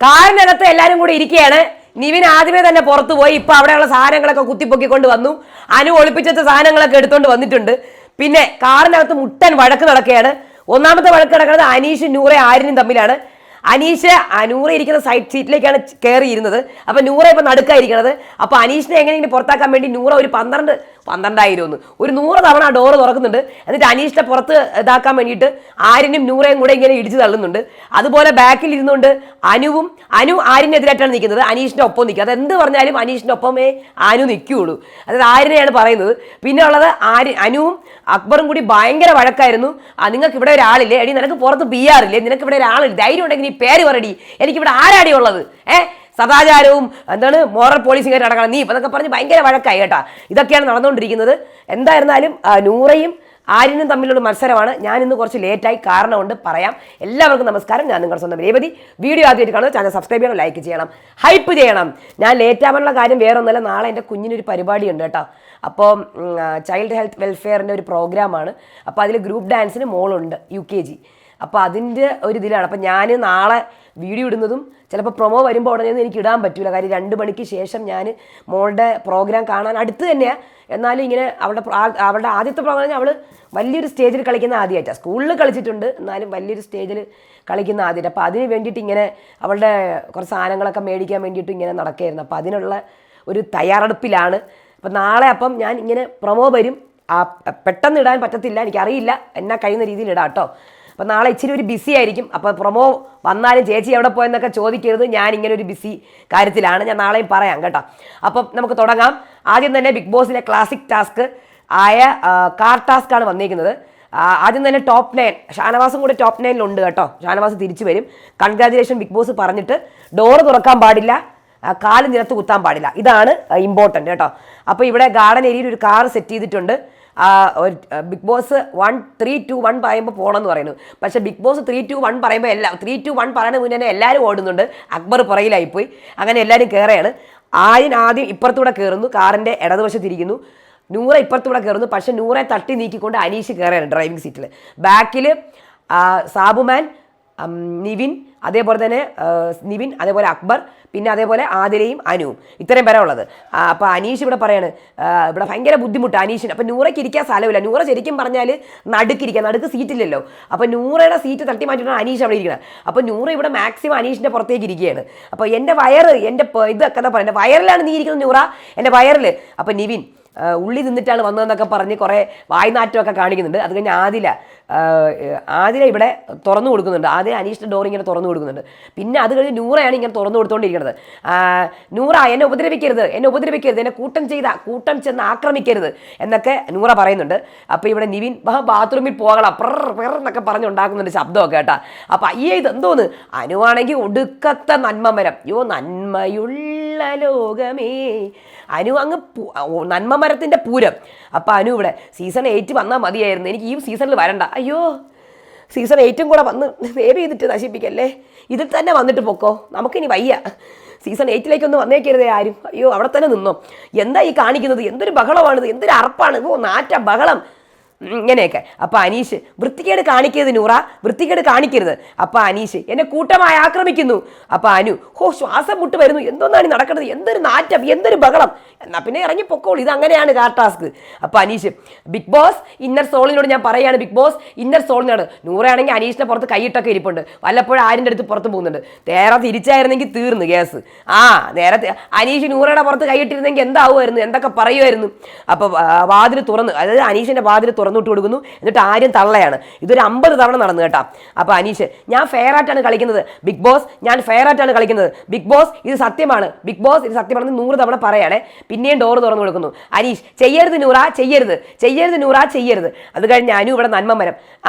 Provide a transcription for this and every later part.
കാറിനകത്ത് എല്ലാരും കൂടി ഇരിക്കുകയാണ്. നിവിൻ ആദ്യമേ തന്നെ പുറത്തു പോയി. ഇപ്പൊ അവിടെയുള്ള സാധനങ്ങളൊക്കെ കുത്തിപ്പൊക്കിക്കൊണ്ട് വന്നു. അനു ഒളിപ്പിച്ച സാധനങ്ങളൊക്കെ എടുത്തോണ്ട് വന്നിട്ടുണ്ട്. പിന്നെ കാറിനകത്ത് മുട്ടൻ വഴക്ക് നടക്കുകയാണ്. ഒന്നാമത്തെ വഴക്ക് നടക്കുന്നത് അനീഷും നൂറെ ആര്യനും തമ്മിലാണ്. നൂറ ഇരിക്കുന്ന സൈഡ് സീറ്റിലേക്കാണ് കയറിയിരുന്നത്. അപ്പൊ നൂറ ഇപ്പൊ നടുക്കായിരിക്കണത്. അപ്പൊ അനീഷിനെ എങ്ങനെയെങ്കിലും പുറത്താക്കാൻ വേണ്ടി നൂറ ഒരു 12,000 ഒരു 100 തവണ ഡോറ് തുറക്കുന്നുണ്ട്. എന്നിട്ട് അനീഷിനെ പുറത്ത് ഇതാക്കാൻ വേണ്ടിയിട്ട് ആര്യനും നൂറയും കൂടെ ഇങ്ങനെ ഇടിച്ചു തള്ളുന്നുണ്ട്. അതുപോലെ ബാക്കിൽ ഇരുന്നുകൊണ്ട് അനു ആര്യനെതിരായിട്ടാണ് നിൽക്കുന്നത്, അനീഷിന്റെ ഒപ്പം നിൽക്കുക. അതെന്ത് പറഞ്ഞാലും അനീഷിന്റെ ഒപ്പമേ അനു നിൽക്കുകയുള്ളൂ. അതായത് ആര്യനെയാണ് പറയുന്നത്. പിന്നെ ഉള്ളത് അനുവും അക്ബറും കൂടി ഭയങ്കര വഴക്കായിരുന്നു. നിങ്ങൾക്ക് ഇവിടെ ഒരാളില്ലേ, എടി നിനക്ക് പുറത്ത് പിയാറില്ലേ, നിനക്ക് ഇവിടെ ഒരാളില്ല, ധൈര്യം ഉണ്ടെങ്കിൽ നീ പേര് പറയടി, എനിക്കിവിടെ ആരാടി ഉള്ളത്, സദാചാരവും എന്താണ് മോറൽ പോലീസിംഗായിട്ട് നടക്കണം നീ എന്നൊക്കെ പറഞ്ഞ് ഭയങ്കര വഴക്കായി കേട്ടാ. ഇതൊക്കെയാണ് നടന്നുകൊണ്ടിരിക്കുന്നത്. എന്തായിരുന്നാലും നൂറയും ആര്യനും തമ്മിലുള്ള മത്സരമാണ്. ഞാൻ ഇന്ന് കുറച്ച് ലേറ്റായി, കാരണമുണ്ട്, പറയാം. എല്ലാവർക്കും നമസ്കാരം. ഞാൻ നിങ്ങളുടെ സ്വന്തം രേവതി. വീഡിയോ ആദ്യമായിട്ട് കാണുന്നത് ചാനൽ സബ്സ്ക്രൈബ് ചെയ്യണം, ലൈക്ക് ചെയ്യണം, ഹൈപ്പ് ചെയ്യണം. ഞാൻ ലേറ്റ് ആവാനുള്ള കാര്യം വേറെ ഒന്നുമല്ല, നാളെ എൻ്റെ കുഞ്ഞിനൊരു പരിപാടി ഉണ്ട് കേട്ടോ. അപ്പോൾ ചൈൽഡ് ഹെൽത്ത് വെൽഫെയറിൻ്റെ ഒരു പ്രോഗ്രാമാണ്. അപ്പോൾ അതിൽ ഗ്രൂപ്പ് ഡാൻസിന് മോളുണ്ട് UKG. അപ്പോൾ അതിൻ്റെ ഒരു ഇതിലാണ്. അപ്പോൾ ഞാൻ നാളെ വീഡിയോ ഇടുന്നതും ചിലപ്പോൾ പ്രൊമോ വരുമ്പോൾ ഉടനെയൊന്നും എനിക്ക് ഇടാൻ പറ്റില്ല. കാര്യം 2 മണിക്ക് ശേഷം ഞാൻ മോളുടെ പ്രോഗ്രാം കാണാൻ അടുത്ത് തന്നെയാണ്. എന്നാലും ഇങ്ങനെ അവളുടെ ആദ്യത്തെ പ്രോഗ്രാം അവൾ വലിയൊരു സ്റ്റേജിൽ കളിക്കുന്ന ആദ്യമായിട്ടാണ്. സ്കൂളിൽ കളിച്ചിട്ടുണ്ട്, എന്നാലും വലിയൊരു സ്റ്റേജിൽ കളിക്കുന്ന ആദ്യമായിട്ട്. അപ്പോൾ അതിന് വേണ്ടിയിട്ട് ഇങ്ങനെ അവളുടെ കുറച്ച് സാധനങ്ങളൊക്കെ മേടിക്കാൻ വേണ്ടിയിട്ട് ഇങ്ങനെ നടക്കുകയായിരുന്നു. അപ്പോൾ അതിനുള്ള ഒരു തയ്യാറെടുപ്പിലാണ്. അപ്പം നാളെ ഞാൻ ഇങ്ങനെ പ്രൊമോ വരും. പെട്ടെന്ന് ഇടാൻ പറ്റത്തില്ല, എനിക്കറിയില്ല, എന്നാ കഴിയുന്ന രീതിയിൽ ഇടാം കേട്ടോ. അപ്പം നാളെ ഇച്ചിരി ഒരു ബിസി ആയിരിക്കും. അപ്പോൾ പ്രൊമോ വന്നാലും ചേച്ചി എവിടെ പോയെന്നൊക്കെ ചോദിക്കരുത്, ഞാൻ ഇങ്ങനെ ഒരു ബിസി കാര്യത്തിലാണ്. ഞാൻ നാളെയും പറയാം കേട്ടോ. അപ്പം നമുക്ക് തുടങ്ങാം. ആദ്യം തന്നെ ബിഗ് ബോസിലെ ക്ലാസിക് ടാസ്ക് ആയ കാർ ടാസ്ക് ആണ് വന്നിരിക്കുന്നത്. ആദ്യം തന്നെ ടോപ്പ് 9 ഷാനവാസും കൂടി ടോപ്പ് 9 കേട്ടോ. ഷാനവാസ് തിരിച്ചു വരും. കൺഗ്രാജുലേഷൻ ബിഗ് ബോസ് പറഞ്ഞിട്ട് ഡോറ് തുറക്കാൻ പാടില്ല, കാല് നിലത്ത് കുത്താൻ പാടില്ല, ഇതാണ് ഇമ്പോർട്ടൻ്റ് കേട്ടോ. അപ്പോൾ ഇവിടെ ഗാർഡൻ ഏരിയയിൽ ഒരു കാർ സെറ്റ് ചെയ്തിട്ടുണ്ട്. ബിഗ് ബോസ് 1 3 2 1 പറയുമ്പോൾ പോകണമെന്ന് പറയുന്നു. പക്ഷെ ബിഗ് ബോസ് 3 2 1 പറയുമ്പോൾ 3 2 1 പറയുന്ന മുന്നേ തന്നെ എല്ലാവരും ഓടുന്നുണ്ട്. അക്ബർ പുറകിലായിപ്പോയി. അങ്ങനെ എല്ലാവരും കയറുകയാണ്. ആദ്യം ഇപ്പുറത്തൂടെ കയറുന്നു, കാറിൻ്റെ ഇടതുവശത്തിരിക്കുന്നു. നൂറ ഇപ്പുറത്തൂടെ കയറുന്നു. പക്ഷെ നൂറെ തട്ടി നീക്കിക്കൊണ്ട് അനീഷ് കയറുകയാണ് ഡ്രൈവിംഗ് സീറ്റിൽ. ബാക്കിൽ സാബുമാൻ, നിവിൻ, അതേപോലെ തന്നെ അതേപോലെ അക്ബർ, പിന്നെ അതേപോലെ ആദിലയും അനുവും, ഇത്രയും പേരാ ഉള്ളത്. അപ്പോൾ അനീഷ് ഇവിടെ പറയാണ് ഇവിടെ ഭയങ്കര ബുദ്ധിമുട്ട് അനീഷിന്. അപ്പോൾ നൂറയ്ക്ക് ഇരിക്കാൻ സ്ഥലമില്ല. നൂറ ശരിക്കും പറഞ്ഞാൽ നടുക്ക് സീറ്റില്ലല്ലോ. അപ്പോൾ നൂറയുടെ സീറ്റ് തട്ടി മാറ്റിയിട്ടാണ് അനീഷ് അവിടെ ഇരിക്കുന്നത്. അപ്പോൾ നൂറ ഇവിടെ മാക്സിമം അനീഷിൻ്റെ പുറത്തേക്ക് ഇരിക്കുകയാണ്. അപ്പോൾ എൻ്റെ വയറ്, എൻ്റെ ഇതൊക്കെ എന്താ പറയുക, എൻ്റെ വയറിലാണ് നീ ഇരിക്കുന്നത് നൂറ, എൻ്റെ വയറിൽ. അപ്പോൾ നിവിൻ ഉള്ളി നിന്നിട്ടാണ് വന്നതെന്നൊക്കെ പറഞ്ഞ് കുറേ വായ്നാറ്റമൊക്കെ കാണിക്കുന്നുണ്ട്. അത് കഴിഞ്ഞ് ആദില ഇവിടെ തുറന്നു കൊടുക്കുന്നുണ്ട്. ആദ്യം അനീഷിൻ്റെ ഡോർ ഇങ്ങനെ തുറന്നു കൊടുക്കുന്നുണ്ട്. പിന്നെ അത് കഴിഞ്ഞ് നൂറയാണ് ഇങ്ങനെ തുറന്നു കൊടുത്തുകൊണ്ടിരിക്കുന്നത്. നൂറ എന്നെ ഉപദ്രവിക്കരുത്, എന്നെ കൂട്ടം ചെന്ന് ആക്രമിക്കരുത് എന്നൊക്കെ നൂറ പറയുന്നുണ്ട്. അപ്പോൾ ഇവിടെ നിവിൻ ബാത്റൂമിൽ പോകണം എന്നൊക്കെ പറഞ്ഞുണ്ടാക്കുന്നുണ്ട് ശബ്ദമൊക്കെ കേട്ടാ. അപ്പം ഇതെന്തോന്ന്, അനുവാണെങ്കിൽ ഒടുക്കത്തെ നന്മമരം, നന്മയുള്ള ലോകമേ, അനു അങ്ങ് നന്മമരത്തിൻ്റെ പൂരം. അപ്പം അനു ഇവിടെ സീസൺ 8 വന്നാൽ മതിയായിരുന്നു, എനിക്ക് ഈ സീസണിൽ വരണ്ട, അയ്യോ സീസൺ 8 കൂടെ വന്ന് സേവ് ചെയ്തിട്ട് നശിപ്പിക്കല്ലേ, ഇതിൽ തന്നെ വന്നിട്ട് പൊക്കോ, നമുക്കിനി വയ്യ, സീസൺ 8 വന്നേക്കരുതേ ആരും, അയ്യോ അവിടെ തന്നെ നിന്നോ, എന്താ ഈ കാണിക്കുന്നത്, എന്തൊരു ബഹളമാണിത്, എന്തൊരു അറപ്പാണ്, നാറ്റ ബഹളം, ഇങ്ങനെയൊക്കെ. അപ്പം അനീഷ് വൃത്തികേട് കാണിക്കരുത് നൂറ, വൃത്തികേട് കാണിക്കരുത്. അപ്പം അനീഷ് എന്നെ കൂട്ടമായി ആക്രമിക്കുന്നു. അപ്പം അനു ശ്വാസം മുട്ട് വരുന്നു, എന്തോന്നാണ് നടക്കുന്നത്, എന്തൊരു നാറ്റം, എന്തൊരു ബഹളം, എന്നാൽ പിന്നെ ഇറങ്ങി പൊക്കോളൂ, ഇത് അങ്ങനെയാണ് കാർ ടാസ്ക്. അപ്പം അനീഷ് ബിഗ് ബോസ് ഇന്നർ സോളിനോട് ഞാൻ പറയുകയാണ്, ബിഗ് ബോസ് ഇന്നർ സോളിനോട്. നൂറയാണെങ്കിൽ അനീഷിനെ പുറത്ത് കൈയിട്ടൊക്കെ ഇരിപ്പുണ്ട്, വല്ലപ്പോഴും ആരിൻ്റെ അടുത്ത് പുറത്ത് പോകുന്നുണ്ട്. നേരെ തിരിച്ചായിരുന്നെങ്കിൽ തീർന്നു കേസ്. നേരത്തെ അനീഷ് നൂറയുടെ പുറത്ത് കൈയിട്ടിരുന്നെങ്കിൽ എന്താവുമായിരുന്നു, എന്തൊക്കെ പറയുമായിരുന്നു. അപ്പോൾ വാതിൽ തുറന്ന്, അതായത് അനീഷിൻ്റെ വാതിൽ തുറന്നിട്ട് കൊടുക്കുന്നു. എന്നിട്ട് ആര്യം തള്ളയാണ്. ഇതൊരു 50 തവണ നടന്നു കേട്ടാ. അപ്പോൾ അനീഷ് ഞാൻ ഫെയർ ആയിട്ടാണ് കളിക്കുന്നത് ബിഗ് ബോസ്, ഞാൻ ഫെയർ ആയിട്ടാണ് കളിക്കുന്നത് ബിഗ് ബോസ്, ഇത് സത്യമാണ് ബിഗ് ബോസ്, ഇത് സത്യമാണെന്ന് 100 തവണ പറയണേ. പിന്നെയും ഡോറ് തുറന്നു കൊടുക്കുന്നു. അനീഷ് ചെയ്യരുത് നൂറ, ചെയ്യരുത് നൂറ, ചെയ്യരുത്. അത് കഴിഞ്ഞ് അനു ഇവിടെ നന്മമരം,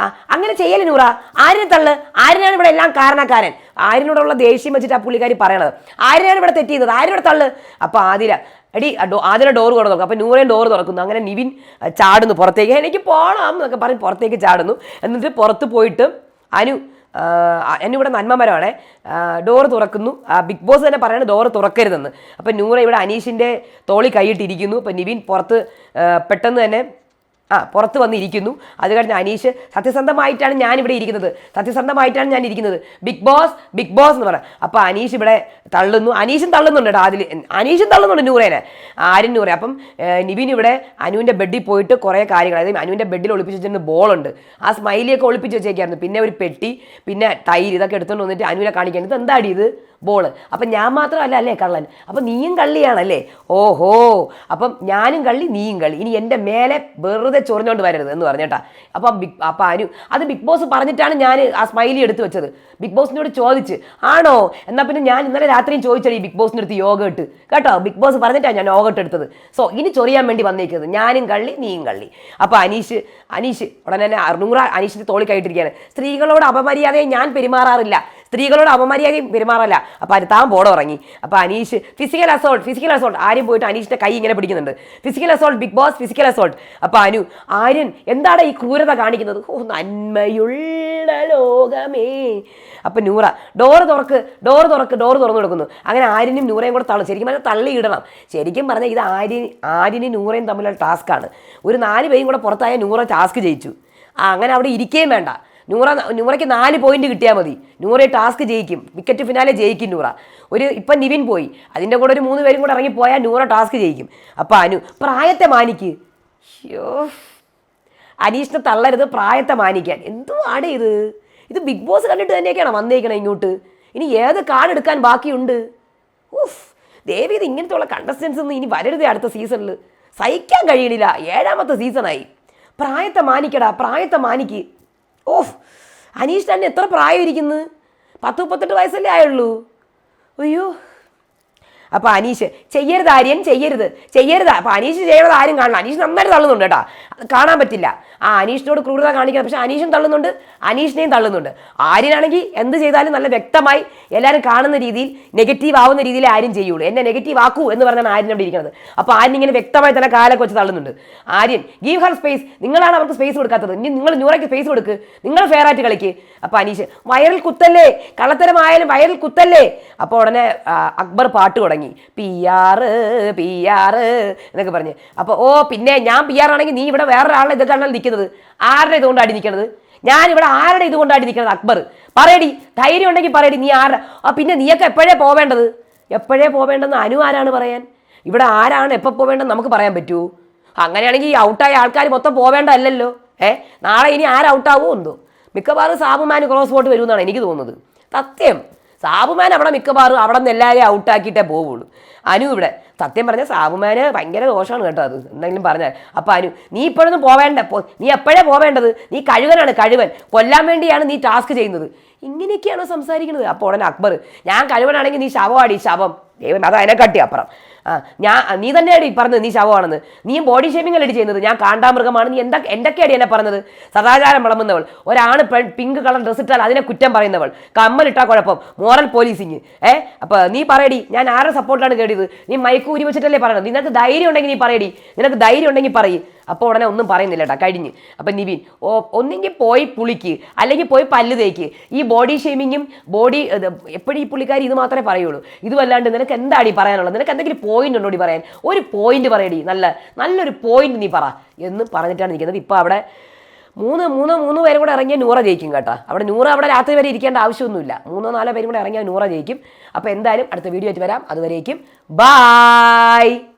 അങ്ങനെ ചെയ്യല് നൂറ, ആര്യനെ തള്ളു, ആര്യനാണ് ഇവിടെ എല്ലാം കാരണക്കാരൻ. ആര്യനോടുള്ള ദേഷ്യം വെച്ചിട്ട് ആ പുള്ളിക്കാരി പറയണത്, ആര്യനാണ് ഇവിടെ തെറ്റ് ചെയ്തത്, ആര്യനോട് തള്ളു. അപ്പോൾ ആദ്യം ഡോറ് തുറക്കും. അപ്പോൾ നൂറേയും ഡോറ് തുറക്കുന്നു. അങ്ങനെ നിവിൻ ചാടുന്നു പുറത്തേക്ക്, എനിക്ക് പോകണം എന്നൊക്കെ പറഞ്ഞ് പുറത്തേക്ക് ചാടുന്നു. എന്നിട്ട് പുറത്ത് പോയിട്ട് ഇവിടെ നന്മമരമാണ്, ഡോറ് തുറക്കുന്നു. ബിഗ് ബോസ് തന്നെ പറയണത് ഡോറ് തുറക്കരുതെന്ന്. അപ്പം നൂറ ഇവിടെ അനീഷിൻ്റെ തോളി കൈയിട്ടിരിക്കുന്നു. അപ്പം നിവിൻ പുറത്ത് പെട്ടെന്ന് തന്നെ പുറത്ത് വന്നിരിക്കുന്നു. അത് കഴിഞ്ഞ് അനീഷ് സത്യസന്ധമായിട്ടാണ് ഞാനിവിടെ ഇരിക്കുന്നത്, സത്യസന്ധമായിട്ടാണ് ഞാൻ ഇരിക്കുന്നത്, ബിഗ് ബോസ് എന്ന് പറയാം. അപ്പോൾ അനീഷ് ഇവിടെ തള്ളുന്നു, അനീഷും തള്ളുന്നുണ്ട് കേട്ടോ, അനീഷും തള്ളുന്നുണ്ട് നൂറേനെ, ആരും നൂറെ. അപ്പം നിവിൻ ഇവിടെ അനുവിൻ്റെ ബെഡിൽ പോയിട്ട് കുറേ കാര്യങ്ങൾ, അതായത് അനുവിൻ്റെ ബെഡിൽ ഒളിപ്പിച്ച് വെച്ചിട്ട് ബോളുണ്ട്, ആ സ്മൈലിയൊക്കെ ഒളിപ്പിച്ച് വെച്ചേക്കായിരുന്നു, പിന്നെ ഒരു പെട്ടി, പിന്നെ ടൈൽ, ഇതൊക്കെ എടുത്തുകൊണ്ട് വന്നിട്ട് അനുവിനെ കാണിക്കാൻ, ഇത് എന്താടി ഇത് ബോള്, അപ്പം ഞാൻ മാത്രമല്ല അല്ലേ കള്ളൻ, അപ്പം നീയും കള്ളിയാണല്ലേ, ഓഹോ അപ്പം ഞാനും കള്ളി നീയും കള്ളി, ഇനി എൻ്റെ മേലെ വെറുതെ ചൊറിഞ്ഞോണ്ട് വരരുത് എന്ന് പറഞ്ഞേട്ടാ. അപ്പം അനു അത് ബിഗ് ബോസ് പറഞ്ഞിട്ടാണ് ഞാൻ ആ സ്മൈലി എടുത്ത് വെച്ചത്. ബിഗ് ബോസിനോട് ചോദിച്ച് ആണോ, എന്നാൽ പിന്നെ ഞാൻ ഇന്നലെ രാത്രിയും ചോദിച്ചടി ബിഗ് ബോസിൻ്റെ അടുത്ത് യോഗട്ട് കേട്ടോ, ബിഗ് ബോസ് പറഞ്ഞിട്ടാണ് ഞാൻ യോഗട്ട് എടുത്തത്. സോ ഇനി ചൊറിയാൻ വേണ്ടി വന്നേക്കുന്നത്, ഞാനും കള്ളി നീയും കള്ളി. അപ്പോൾ അനീഷ് ഉടനെ തന്നെ നൂറ അനീഷിൻ്റെ തോളി കയറ്റിരിക്കുകയാണ്. സ്ത്രീകളോട് അപമര്യാദയെ ഞാൻ പെരുമാറാറില്ല, സ്ത്രീകളോട് അപമര്യാദയും പെരുമാറല്ല. അപ്പോൾ അത് താൻ ബോർഡ് ഇറങ്ങി. അപ്പോൾ അനീഷ് ഫിസിക്കൽ അസോൾട്ട് ആര്യം പോയിട്ട് അനീഷിൻ്റെ കൈ ഇങ്ങനെ പിടിക്കുന്നുണ്ട്, physical assault Bigg Boss physical assault. അപ്പോൾ ആര്യൻ എന്താണ് ഈ ക്രൂരത കാണിക്കുന്നത്, ഓ നന്മയുള്ള ലോകമേ. അപ്പം നൂറ ഡോറ് തുറന്നു കൊടുക്കുന്നു. അങ്ങനെ ആര്യനും നൂറയും കൂടെ തള്ളും, ശരിക്കും പറഞ്ഞാൽ തള്ളിയിടണം. ശരിക്കും പറഞ്ഞാൽ ഇത് ആര്യനും നൂറയും തമ്മിലുള്ള ടാസ്ക്കാണ്. ഒരു 4 പേരും കൂടെ പുറത്തായ നൂറ ടാസ്ക് ജയിച്ചു. അങ്ങനെ അവിടെ ഇരിക്കുകയും വേണ്ട, നൂറയ്ക്ക് 4 പോയിന്റ് കിട്ടിയാൽ മതി, നൂറെ ടാസ്ക് ജയിക്കും, വിക്കറ്റ് ഫിനാലെ ജയിക്കും നൂറ. ഇപ്പം നിവിൻ പോയി, അതിൻ്റെ കൂടെ ഒരു 3 പേരും കൂടെ ഇറങ്ങിപ്പോയാൽ നൂറ ടാസ്ക് ജയിക്കും. അപ്പം പ്രായത്തെ മാനിക്ക്, അയ്യോ അനീഷിനെ തള്ളരുത്, പ്രായത്തെ മാനിക്കാൻ. എന്തുവാണ് ഇത് ബിഗ് ബോസ് കണ്ടിട്ട് തന്നെയൊക്കെയാണ് വന്നേക്കണം ഇങ്ങോട്ട്. ഇനി ഏത് കാർഡ് എടുക്കാൻ ബാക്കിയുണ്ട്? ഉഫ് ദേവി, ഇത് ഇങ്ങനത്തെ കണ്ടസ്റ്റൻസ് ഒന്നും ഇനി വരരുതേ അടുത്ത സീസണിൽ, സഹിക്കാൻ കഴിയണില്ല. 7ാമത്തെ സീസണായി. പ്രായത്തെ മാനിക്കടാ, പ്രായത്തെ മാനിക്ക്. ഓഫ് അനീഷ് തന്നെ എത്ര പ്രായം ഇരിക്കുന്നു, 10-38 വയസ്സല്ലേ ആയുള്ളൂ. അയ്യോ അപ്പോൾ അനീഷ് ചെയ്യരുത്, ആര്യൻ ചെയ്യരുത്. അപ്പോൾ അനീഷ് ചെയ്യണത് ആരും കാണണം. അനീഷ് നന്നായിട്ട് തള്ളുന്നുണ്ട് കേട്ടോ, അത് കാണാൻ പറ്റില്ല. അനീഷിനോട് ക്രൂരത കാണിക്കുന്നത്, പക്ഷേ അനീഷും തള്ളുന്നുണ്ട്, അനീഷിനെയും തള്ളുന്നുണ്ട്. ആര്യനാണെങ്കിൽ എന്ത് ചെയ്താലും നല്ല വ്യക്തമായി എല്ലാവരും കാണുന്ന രീതിയിൽ, നെഗറ്റീവ് ആവുന്ന രീതിയിൽ ആര്യം ചെയ്യുള്ളൂ. എന്നെ നെഗറ്റീവ് ആക്കൂ എന്ന് പറഞ്ഞാണ് ആര്യൻ അവിടെ ഇരിക്കുന്നത്. അപ്പോൾ ആര്യൻ ഇങ്ങനെ വ്യക്തമായി തന്നെ കാലൊക്കെ വെച്ച് തള്ളുന്നുണ്ട്. ആര്യൻ ഗീവ് ഹർ സ്പേസ്, നിങ്ങളാണ് അവർക്ക് സ്പേസ് കൊടുക്കാത്തത്, ഇനി നിങ്ങൾ നൂറയ്ക്ക് സ്പേസ് കൊടുക്ക്, നിങ്ങൾ ഫെയർ ആയിട്ട് കളിക്ക്. അപ്പോൾ അനീഷ് വയറിൽ കുത്തല്ലേ, കള്ളത്തരമായാലും വയറിൽ കുത്തല്ലേ. അപ്പോൾ ഉടനെ അക്ബർ പാട്ട് തുടങ്ങി, PR എന്നൊക്കെ പറഞ്ഞ്. അപ്പോൾ പിന്നെ ഞാൻ PR ആണെങ്കിൽ നീ ഇവിടെ വേറൊരാളുടെ ഇതൊക്കെയാണല്ലോ നിൽക്കുന്നത്, ആരുടെ ഇതുകൊണ്ടാണ് നിൽക്കുന്നത്, ഞാനിവിടെ ആരുടെ ഇതുകൊണ്ടാണ് നിൽക്കുന്നത്, അക്ബർ പറയടി, ധൈര്യം ഉണ്ടെങ്കിൽ പറയടി, നീ ആരുടെ. പിന്നെ നീയൊക്കെ എപ്പോഴേ പോവേണ്ടതെന്ന് ആരാണ് പറയാൻ? ഇവിടെ ആരാണ് എപ്പോൾ പോവേണ്ടതെന്ന് നമുക്ക് പറയാൻ പറ്റുമോ? അങ്ങനെയാണെങ്കിൽ ഈ ഔട്ടായ ആൾക്കാർ മൊത്തം പോവേണ്ടതല്ലല്ലോ. നാളെ ഇനി ഔട്ടാവോ എന്തോ, മിക്കവാറും സാബുമാൻ ക്രോസ് വോട്ട് വരുമെന്നാണ് എനിക്ക് തോന്നുന്നത്. സത്യം, സാബുമാൻ അവിടെ മിക്കവാറും അവിടെ നിന്ന് എല്ലാവരെയും ഔട്ടാക്കിയിട്ടേ പോവുള്ളൂ. ഇവിടെ സത്യം പറഞ്ഞാൽ സാബുമാന് ഭയങ്കര ദോഷമാണ് കേട്ടോ, അത് എന്തെങ്കിലും പറഞ്ഞാൽ. അപ്പോൾ നീ ഇപ്പോഴൊന്നും നീ എപ്പോഴേ പോവേണ്ടത്, നീ കഴുകനാണ്, കൊല്ലാൻ വേണ്ടിയാണ് നീ ടാസ്ക് ചെയ്യുന്നത്. ഇങ്ങനെയൊക്കെയാണോ സംസാരിക്കുന്നത്? അപ്പോൾ ഉടനെ അക്ബർ, ഞാൻ കഴുകനാണെങ്കിൽ നീ ശവമാടി, ശവം, ദൈവം അത് അതിനെക്കാട്ടി അപ്പുറം. നീ തന്നെയാണ് പറഞ്ഞത് നീ ശവമാണെന്ന്, നീയും ബോഡി ഷേമിംഗ് അല്ലേ ചെയ്യുന്നത്, ഞാൻ കാണ്ടാമൃഗമാണ്, നീ എന്തൊക്കെയാണ് എന്നെ പറഞ്ഞത്, സദാചാരം വിളമ്പുന്നവൾ, ഒരാണ് പിങ്ക് കളർ ഡ്രസ് ഇട്ടാൽ അതിനെ കുറ്റം പറയുന്നവൾ, കമ്മലിട്ടാൽ കുഴപ്പം, മോറൽ പോലീസിങ്. അപ്പോൾ നീ പറയടി, ഞാൻ ആരുടെ സപ്പോർട്ടാണ് കേടിയത്, നീ മയക്ക് ഊരി വെച്ചിട്ടല്ലേ പറയുന്നത്, നിനക്ക് ധൈര്യം ഉണ്ടെങ്കിൽ നീ പറയടി, നിനക്ക് ധൈര്യം ഉണ്ടെങ്കിൽ പറയും. അപ്പോൾ ഉടനെ ഒന്നും പറയുന്നില്ല കേട്ടോ, കഴിഞ്ഞ്. അപ്പം നിവിൻ ഒന്നെങ്കിൽ പോയി പുളിക്ക്, അല്ലെങ്കിൽ പോയി പല്ല് തേക്ക്. ഈ ബോഡി ഷേമിങ്ങും എപ്പോഴും ഈ പുള്ളിക്കാരി ഇത് മാത്രമേ പറയുള്ളൂ. ഇതുമല്ലാണ്ട് നിനക്ക് എന്താടി പറയാനുള്ളത്, നിനക്ക് എന്തെങ്കിലും പോയിന്റ് ഉണ്ടോടി പറയാൻ? ഒരു പോയിന്റ് പറയടി, നല്ലൊരു പോയിന്റ് നീ പറ എന്ന് പറഞ്ഞിട്ടാണ് നിൽക്കുന്നത്. ഇപ്പോൾ അവിടെ മൂന്ന് പേരും കൂടെ ഇറങ്ങിയാൽ നൂറ ജയിക്കും കേട്ടോ. നൂറ അവിടെ രാത്രി വരെ ഇരിക്കേണ്ട ആവശ്യമൊന്നുമില്ല, 3-4 പേരും കൂടെ ഇറങ്ങിയാൽ നൂറ ജയിക്കും. അപ്പോൾ എന്തായാലും അടുത്ത വീഡിയോ ആയിട്ട് വരാം, അതുവരേക്കും ബായ്.